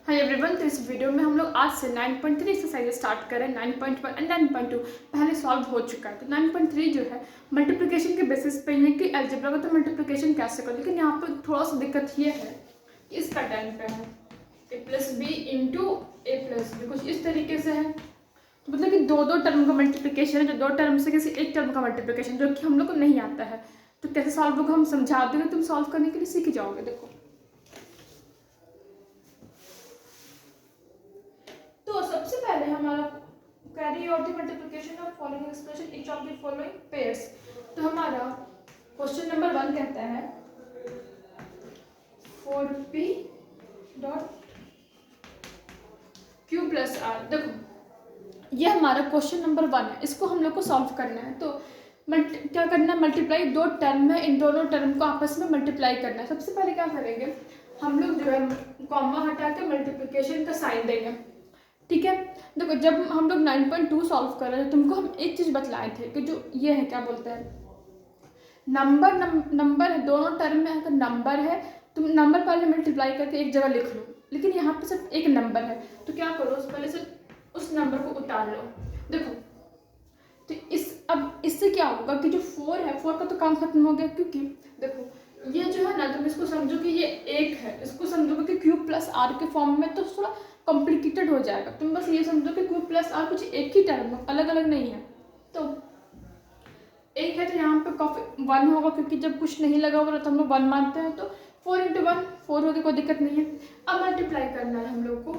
Hi everyone, तो इस video में हम लोग आज से 9.3 एक्सरसाइज स्टार्ट करें। 9.1 एंड 9.2 पहले सॉल्व हो चुका है। तो 9.3 जो है मल्टीप्लिकेशन के बेसिस पे है कि अलजेब्रा का तो मल्टीप्लिकेशन कैसे करें, लेकिन यहाँ पर थोड़ा सा दिक्कत ये है कि इस पैटर्न पे है a plus B into A plus B, कुछ इस तरीके से है। तो मतलब कि दो दो टर्म का मल्टीप्लिकेशन है, जो दो टर्म से किसी एक टर्म का मल्टीप्लिकेशन, जो कि हम लोग को नहीं आता है। तो कैसे सॉल्व होगा हम समझा देंगे, तुम सॉल्व करने के लिए सीख जाओगे। देखो, तो सबसे पहले हमारा carry out the multiplication of following expression each of the following pairs. तो हमारा क्वेश्चन नंबर 1 कहता है 4p dot q plus are. देखो, ये हमारा क्वेश्चन नंबर 1 है, इसको हम लोग को सॉल्व करना है। तो क्या करना है, मल्टीप्लाई दो टर्म है, इन दोनों टर्म को आपस में मल्टीप्लाई करना है। सबसे पहले क्या करेंगे, हम लोग जो है कॉमा हटा के मल्टीप्लिकेशन का साइन देंगे। ठीक है, देखो जब हम लोग 9.2 सॉल्व कर रहे थे, तुमको हम एक चीज़ बतलाए थे कि जो ये है क्या बोलते हैं, नंबर है, दोनों टर्म में अगर नंबर है तुम नंबर पहले मल्टीप्लाई करके एक जगह लिख लो, लेकिन यहाँ पे सिर्फ एक नंबर है। तो क्या करो, पहले से उस नंबर को उतार लो। देखो, तो अब इससे क्या होगा कि जो 4 है, 4 का तो काम खत्म हो गया, क्योंकि देखो ये जो है ना, तुम इसको समझो कि ये एक है, इसको समझोगे कि क्यू प्लस आर के फॉर्म में, तो थोड़ा कॉम्प्लिकेटेड हो जाएगा। तुम बस ये समझो कि क्यू प्लस आर कुछ एक ही टर्म है, अलग अलग नहीं है। तो एक है तो यहाँ पे काफी 1 होगा, क्योंकि जब कुछ नहीं लगा हुआ तो हम लोग 1 मानते हैं। तो 4 × 1 4 होगी, कोई दिक्कत नहीं है। अब मल्टीप्लाई करना है हम लोग को,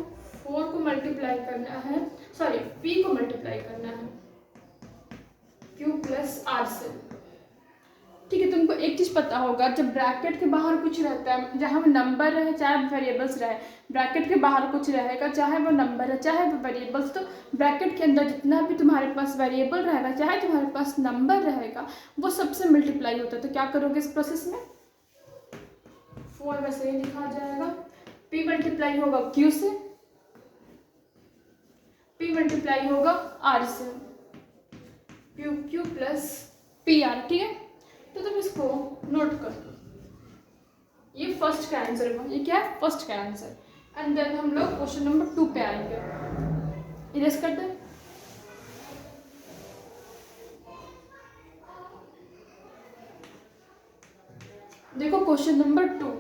4 को मल्टीप्लाई करना है, सॉरी p को मल्टीप्लाई करना है q प्लस आर से। ठीक है, तुमको एक चीज़ पता होगा, जब ब्रैकेट के बाहर कुछ रहता है, जहाँ वो नंबर रहे चाहे वेरिएबल्स रहे, ब्रैकेट के बाहर कुछ रहेगा, चाहे वो नंबर है चाहे वो वेरिएबल्स, तो ब्रैकेट के अंदर जितना भी तुम्हारे पास वेरिएबल रहेगा चाहे तुम्हारे पास नंबर रहेगा, वो सबसे मल्टीप्लाई होता है। तो क्या करोगे इस प्रोसेस में, 4 वैसे ही लिखा जाएगा, p मल्टीप्लाई होगा q से, p मल्टीप्लाई होगा r से, q प्लस पी आर। ठीक है, तो तुम इसको नोट कर दो, ये फर्स्ट का आंसर है। ये क्या है, फर्स्ट का आंसर। एंड देन हम लोग क्वेश्चन नंबर 2 पे आएंगे। इरेज कर दें। देखो question number 2,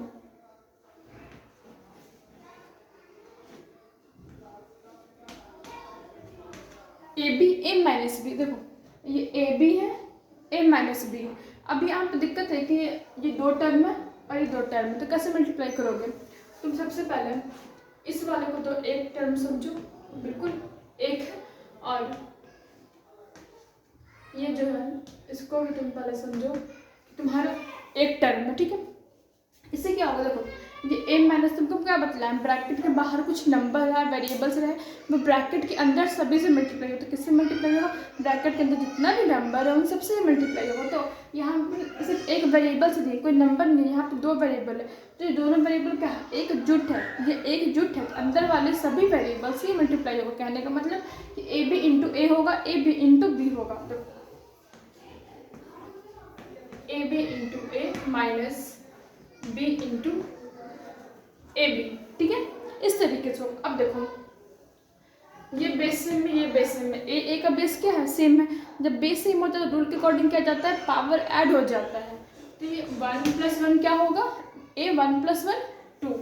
A B A minus B. देखो ये ए बी है, ए माइनस बी। अब यहाँ पे दिक्कत है कि ये दो टर्म है और ये दो टर्म है, तो कैसे मल्टीप्लाई करोगे। तुम सबसे पहले इस वाले को तो एक टर्म समझो, बिल्कुल एक है, और ये जो है इसको भी तुम पहले समझो तुम्हारा एक टर्म है। ठीक है, इससे क्या होगा, देखो ये ए माइनस, तुमको क्या बतलाया, ब्रैकेट के बाहर कुछ नंबर है, वेरिएबल्स रहे, वो ब्रैकेट के अंदर सभी से मल्टीप्लाई होगा। तो किससे मल्टीप्लाई होगा, ब्रैकेट के अंदर जितना भी नंबर है उन सबसे मल्टीप्लाई होगा। तो यहाँ पर सिर्फ एक वेरिएबल से नहीं, कोई नंबर नहीं, यहाँ पे दो वेरिएबल है। तो ये दोनों वेरिएबल क्या है, एक जुट है, ये एक जुट है, अंदर वाले सभी वेरिएबल से मल्टीप्लाई होगा। कहने का मतलब कि ए बी इंटू ए होगा, ए बी इंटू बी होगा। तो A B into A minus B into A B. ठीक है, इस तरीके से। अब देखो ये बेस सेम में, ये बेस सेम में, ए का बेस क्या है, सेम है। जब बेस सेम होता है तो रूल के अकॉर्डिंग क्या जाता है, पावर ऐड हो जाता है। तो ये 1 + 1 क्या होगा, ए 1 + 1 2,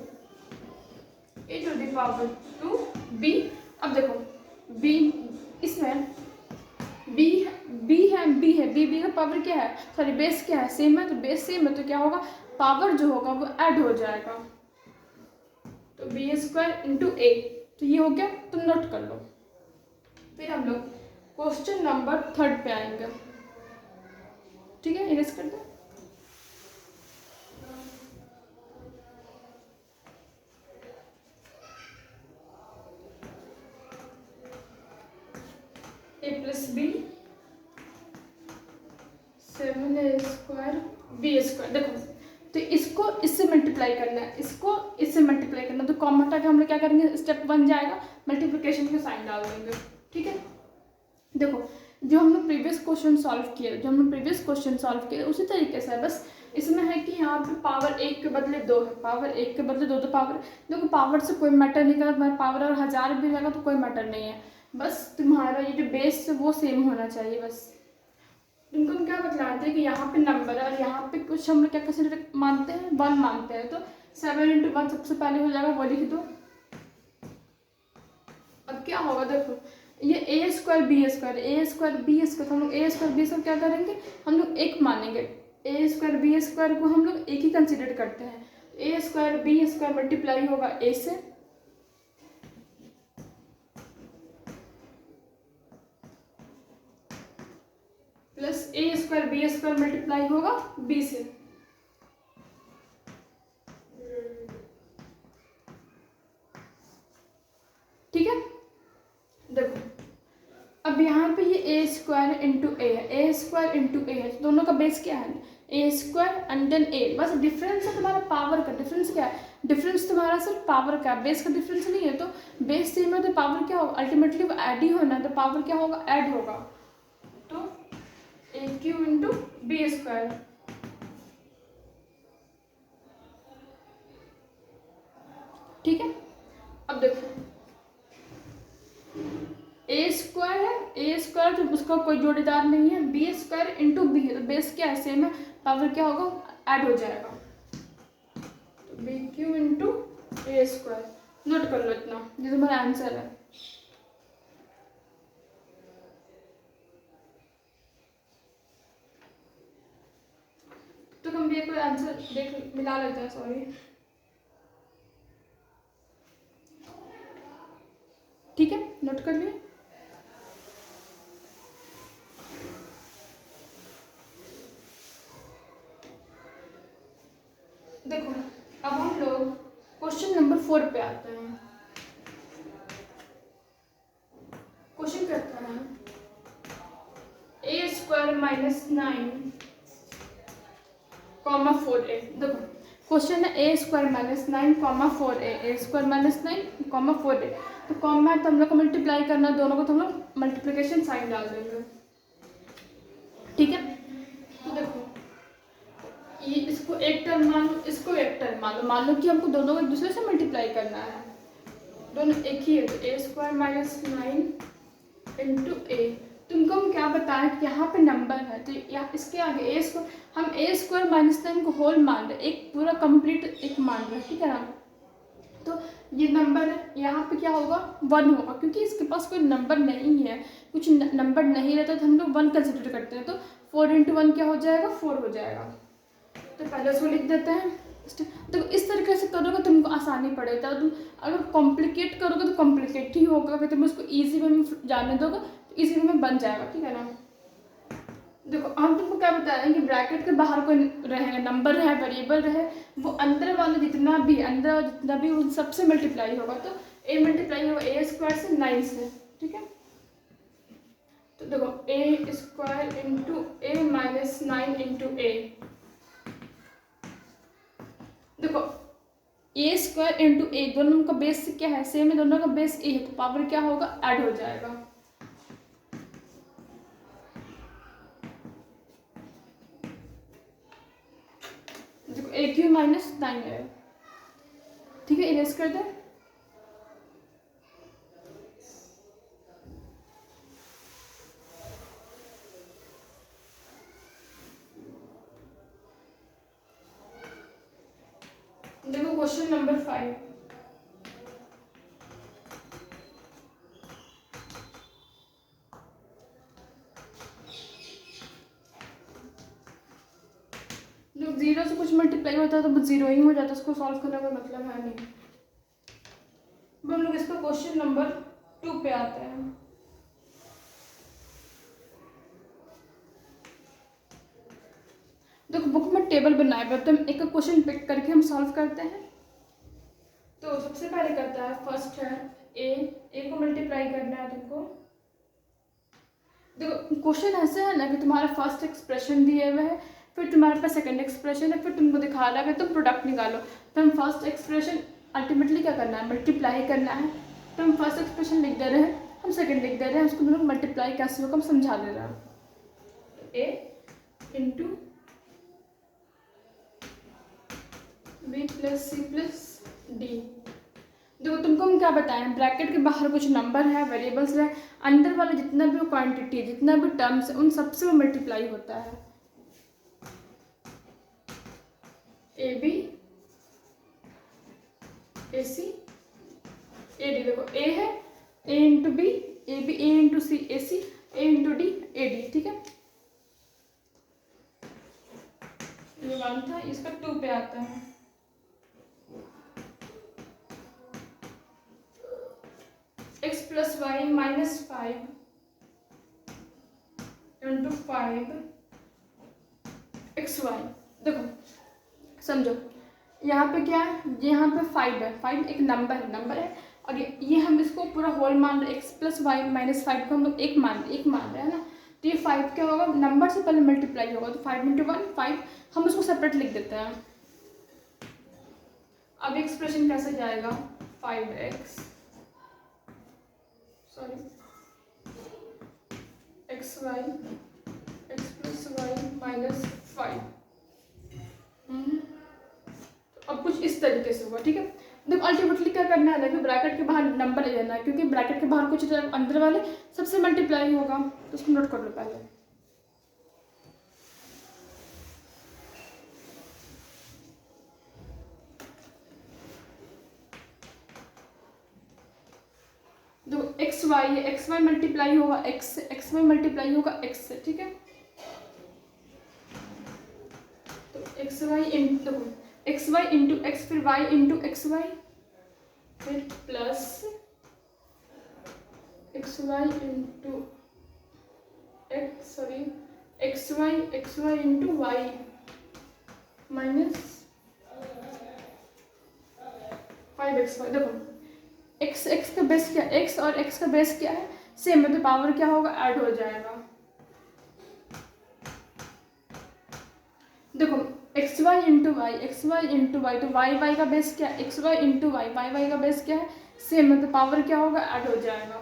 ए टू द पावर 2 बी। अब देखो बी, इसमें बी है, बी का पावर क्या है, सॉरी बेस क्या है, सेम है। तो बेस सेम है तो क्या होगा, पावर जो होगा वो ऐड हो जाएगा। तो b² इंटू ए, तो ये हो गया, तुम नोट कर लो। फिर हम लोग क्वेश्चन नंबर 3 पे आएंगे। ठीक है, इरेज कर दो। a plus B 7a² b²। देखो, तो इसको इससे मल्टीप्लाई करना है, इसको इससे मल्टीप्लाई करना है। तो कॉम हटा के हम लोग क्या करेंगे, स्टेप 1 जाएगा, मल्टीप्लिकेशन का साइन डाल देंगे। ठीक है, देखो जो हम लोग प्रीवियस क्वेश्चन सॉल्व किए उसी तरीके से है, बस इसमें है कि यहाँ पे पावर 1 के बदले 2 है, पावर 1 के बदले 2 तो पावर, देखो पावर से कोई मैटर नहीं करता, तुम्हारा पावर और 1000 भी लगा तो कोई मैटर नहीं है, बस तुम्हारा ये जो बेस है वो सेम होना चाहिए बस। तुमको हम क्या बतलाते हैं कि यहाँ पे नंबर है और यहाँ पे कुछ हम लोग क्या कंसिडर मानते हैं, 1 मानते हैं, तो 7 × 1 सबसे पहले हो जाएगा, वो लिख दो। अब क्या होगा देखो, ये a² b², a² b² हम लोग a² b² क्या करेंगे, हम लोग एक मानेंगे, a² b² को हम लोग एक ही कंसिडर करते हैं, a² b² मल्टीप्लाई होगा a से, प्लस a² b² मल्टीप्लाई होगा b से। ठीक है, देखो अब यहाँ पे ये a² × a है, a² × a है, तो दोनों का बेस क्या है, a² एंड देन a, बस डिफरेंस है तुम्हारा पावर का, डिफरेंस क्या है, डिफरेंस तुम्हारा सिर्फ पावर का, बेस का डिफरेंस नहीं है, तो बेस सेम है तो पावर क्या होगा, अल्टीमेटली वो ऐड ही होना है, तो पावर क्या होगा, ऐड होगा, तो a³ × b²। ठीक है, अब देखो a² है, a² तो उसका कोई जोड़ीदार नहीं है, b² × b है, तो बेस क्या है, सेम है, पावर क्या होगा, ऐड हो जाएगा, तो b³ × a², नोट कर लो इतना, ये तुम्हारा आंसर है। तो हम भी कोई आंसर देख मिला लेते हैं, सॉरी। ठीक है, नोट कर लिए। देखो अब हम लोग क्वेश्चन नंबर 4 पे आते हैं। क्वेश्चन करता है a² - 9, 4a। देखो क्वेश्चन है a² - 9, 4a, a² - 9, 4a, तो कॉमा है तो हम लोग को मल्टीप्लाई करना है, दोनों को तो हम लोग मल्टीप्लिकेशन साइन डाल देंगे। ठीक है, तो देखो ये इसको एक टर्म मान लो, इसको एक टर्म मान लो कि हमको दोनों को एक दूसरे से मल्टीप्लाई करना है, दोनों एक ही है, तो a² - 9 × a। तुमको हम क्या बताएं कि यहाँ पे नंबर है, तो यहाँ इसके आगे हम a² - 9 को होल मान रहे, एक पूरा कंप्लीट एक मान रहे, ठीक है ना, तो ये नंबर है, यहाँ पे क्या होगा, 1 होगा, क्योंकि इसके पास कोई नंबर नहीं है, कुछ नंबर नहीं रहता तो हम लोग 1 कंसिडर करते हैं, तो 4 × 1 क्या हो जाएगा, 4 हो जाएगा, तो पहले उसको लिख देते हैं। तो इस तरीके से करोगे तुमको आसानी पड़ेगा, तुम अगर कॉम्प्लिकेट करोगे तो कॉम्प्लिकेट ही होगा, अगर तुम उसको ईजी वे में जाने दोगे तो ईजी वे में बन जाएगा, ठीक है ना। देखो हम तुमको क्या बता रहे हैं कि ब्रैकेट के बाहर कोई रहेगा, नंबर रहे, वेरिएबल रहे, वो अंदर वाला जितना भी उन सबसे मल्टीप्लाई होगा, तो a मल्टीप्लाई होगा a² से 9 से, ठीक है। तो देखो a² × a - 9 × a, देखो a² × a, दोनों का बेस क्या है, सेम है, दोनों का बेस a है, तो पावर क्या होगा, ऐड हो जाएगा। देखो a³ - 9 है, ठीक है, इरेज कर दे। देखो क्वेश्चन नंबर 5, जो 0 से कुछ मल्टीप्लाई होता है तो वो 0 ही हो जाता है, उसको सॉल्व करने का मतलब है नहीं। अब हम लोग इसका क्वेश्चन नंबर 2 पे आते हैं। देखो बुक में टेबल बनाए हुए, तो हम एक क्वेश्चन पिक करके हम सॉल्व करते हैं। तो सबसे पहले करता है, फर्स्ट है a को मल्टीप्लाई करना है तुमको। देखो क्वेश्चन ऐसे है ना कि तुम्हारा फर्स्ट एक्सप्रेशन दिए हुए है, फिर तुम्हारे पास सेकंड एक्सप्रेशन है, फिर तुमको दिखा रहा है कि तुम प्रोडक्ट निकालो, तो हम फर्स्ट एक्सप्रेशन अल्टीमेटली क्या करना है, मल्टीप्लाई करना है, तो हम फर्स्ट एक्सप्रेशन लिख दे रहे हैं, हम सेकंड लिख दे रहे हैं, उसको हम लोग मल्टीप्लाई कैसे होगा हम समझा दे रहे हैं। a × B plus C plus D. देखो तुमको हम क्या बताएं, ब्रैकेट के बाहर कुछ नंबर है, वेरिएबल्स है, अंदर वाला जितना भी क्वांटिटी है, जितना भी टर्म्स है, उन सबसे वो मल्टीप्लाई होता है। A B A C A D. देखो ए है, A into B A B, A into C A C, A into D A D. ठीक है, ये 1 था, इसका 2 पे आता है। x plus Y minus 5 into 5 X Y. देखो समझो, यहाँ पे क्या है, यहाँ पे 5 है, 5 एक नंबर है, और ये हम इसको पूरा होल मान रहे, x प्लस वाई माइनस 5 को हम लोग एक मान रहे हैं ना। तो ये 5 क्या होगा, नंबर से पहले मल्टीप्लाई होगा, तो 5 इंटू 1 5, हम उसको सेपरेट लिख देते हैं। अब एक्सप्रेशन कैसे जाएगा, 5x sorry X Y X plus Y minus 5। अब कुछ इस तरीके से होगा। ठीक है, देखो अल्टीमेटली क्या करना है, देखो ब्रैकेट के बाहर नंबर ले लेना है, क्योंकि ब्रैकेट के बाहर कुछ अंदर वाले सबसे मल्टीप्लाई होगा, तो उसको नोट कर लो पहले। देखो एक्स वाई है, एक्स वाई मल्टीप्लाई होगा एक्स से, एक्स वाई मल्टीप्लाई होगा एक्स से। ठीक है, तो एक्स वाई इंटू, देखो एक्स वाई इंटू एक्स, फिर वाई इंटू एक्स वाई, फिर plus X Y into X sorry X Y into Y minus 5xy। देखो x का बेस क्या, x और x का बेस क्या है, सेम है, तो पावर क्या होगा, ऐड हो जाएगा। देखो एक्स वाई इंटू वाई, तो वाई का बेस क्या है, एक्स वाई इंटू वाई का बेस क्या है, सेम है, तो पावर क्या होगा, ऐड हो जाएगा।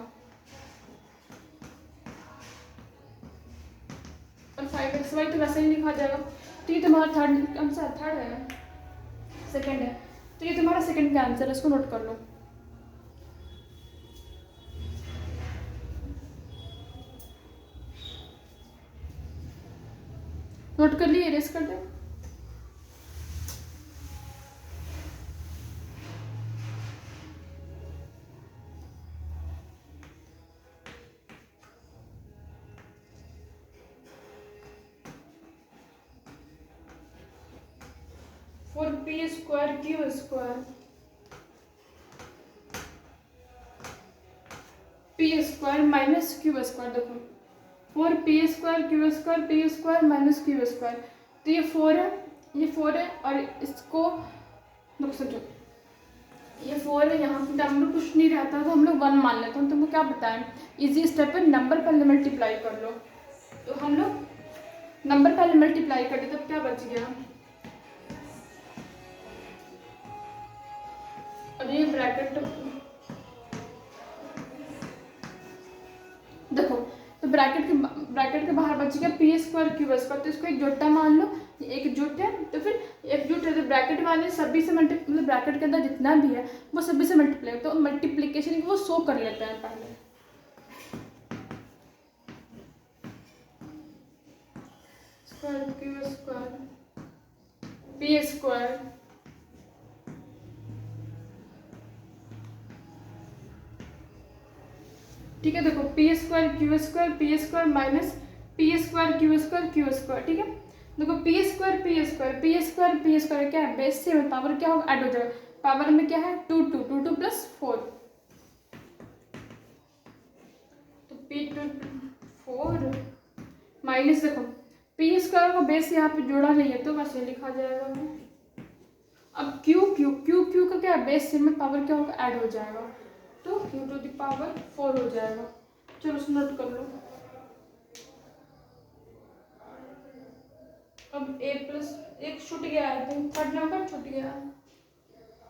और 5xy तो वैसे ही लिखा जाएगा। तो ये तुम्हारा थर्ड आंसर, थर्ड है, सेकंड है, तो ये तुम्हारा सेकंड का आंसर है, इसको नोट कर लो। नोट कर लिए, इरेज कर दो। Four P square Q square, P square minus Q square. देखो 4p square Q square P square minus Q square, तो ये 4 है, ये 4 है, और इसको देखो समझो, ये 4 है, यहाँ पे नंबर कुछ नहीं रहता तो हम लोग 1 मान लेते हैं। तुमको क्या बताएं, इजी स्टेप है, नंबर पहले मल्टीप्लाई कर लो। तो हम लोग नंबर पहले मल्टीप्लाई कर दे, तब क्या बच गया, और ये ब्रैकेट। देखो तो ब्रैकेट के बाहर बच गया पी स्क्वायर क्यू स्क्वायर, तो इसको एक जोटा मान लो, ये एक जुट है, तो फिर एक जुट है, तो ब्रैकेट वाले सभी से मतलब ब्रैकेट के अंदर जितना भी है वो सभी से मल्टीप्लाई, तो मल्टीप्लिकेशन वो शो कर लेते हैं पहले। Square Q square P square, ठीक है। देखो P square minus P square Q square, ठीक है। देखो पी स्क्वायर क्या है, बेस से पावर क्या होगा, ऐड हो जाएगा, पावर में क्या है 2 प्लस 4, तो p2 4 माइनस, देखो पी स्क्वायर का बेस यहाँ पे जोड़ा नहीं है तो वैसे लिखा जाएगा। अब क्यू का क्या है, बेस से में पावर क्या होगा, ऐड हो जाएगा, तो q टू द पावर 4 हो जाएगा। चलो उसको नोट कर लो। अब a प्लस एक छूट गया है, तो थर्ड नंबर छूट गया है,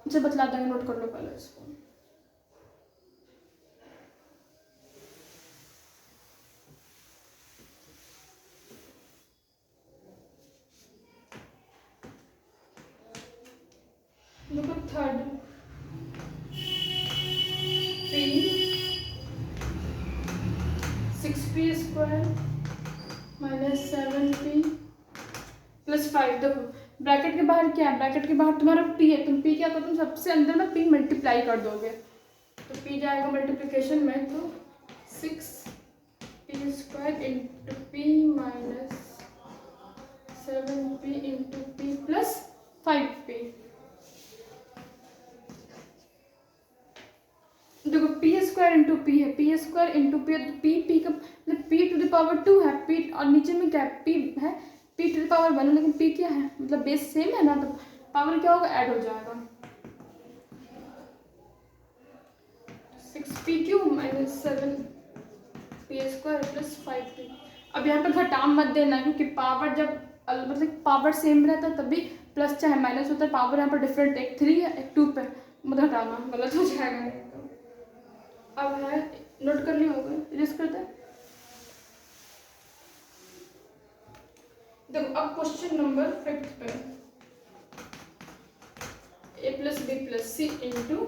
मुझे बतला देंगे, नोट कर लो पहले इसको। +5। देखो ब्रैकेट के बाहर क्या है, ब्रैकेट के बाहर तुम्हारा p है, तुम p क्या करो, तुम सबसे अंदर में p मल्टीप्लाई कर दोगे, तो p जाएगा मल्टीप्लिकेशन में, तो 6p² into p minus 7p into p plus 5p। देखो p² इंटू p है, p² इंटू p है, तो p का मतलब p⁻2 है, p और नीचे में क्या है, p है, p⁻1 है, लेकिन p क्या है, मतलब बेस सेम है ना, तो पावर क्या होगा, ऐड हो जाएगा, 6p³ minus 7p² plus 5p। अब यहाँ पर घटा मत देना, क्योंकि पावर जब मतलब पावर सेम रहता है तभी प्लस चाहे माइनस होता है, पावर यहाँ पर डिफरेंट, एक 3 है एक 2 पे, मतलब घटाना गलत हो जाएगा नहीं तो। अब है, नोट कर लिया होगा, इरेज करते हैं। देखो अब क्वेश्चन नंबर 5 पे, a plus B plus C into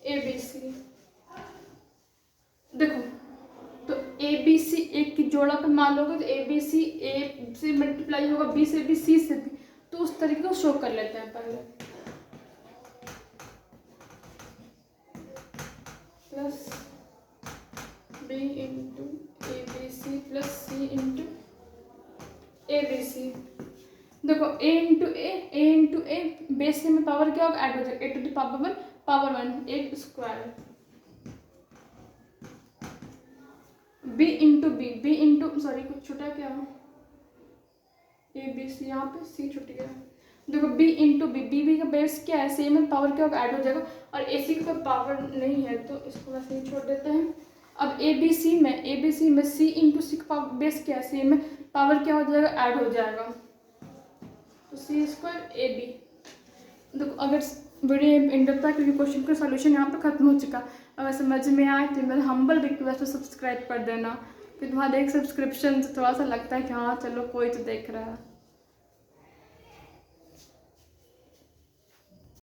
A B C. देखो तो ए बी सी एक की जोड़ा पर मान लोगे, तो ए से मल्टीप्लाई होगा बी से भी सी से भी, तो उस तरीके को शो कर लेते हैं पहले, plus B into A B C plus C into A B C. देखो a इंटू ए बेस से में पावर क्या होगा, ऐड हो जाएगा, a⁻1 पावर 1 एक स्क्वायर, b इंटू सॉरी कुछ छुटा क्या, ए बी सी यहाँ पे c छुट गया। देखो b इंटू बी का बेस क्या है, सेम है, पावर क्या होगा, ऐड हो जाएगा, और ए सी का पावर नहीं है तो इसको वैसे ही छोड़ देते हैं। अब ए बी सी में c इंटू सी का बेस क्या है, सेम है, पावर क्या हो जाएगा, ऐड हो जाएगा, तो c² ए बी। देखो अगर वीडियो एंड तक, क्योंकि क्वेश्चन का सॉल्यूशन यहाँ पे खत्म हो चुका, अगर समझ में आए तो मेरा हम्बल रिक्वेस्ट है सब्सक्राइब कर देना, फिर वहाँ देख सब्सक्रिप्शन से थोड़ा सा लगता है कि हाँ चलो कोई तो देख रहा है।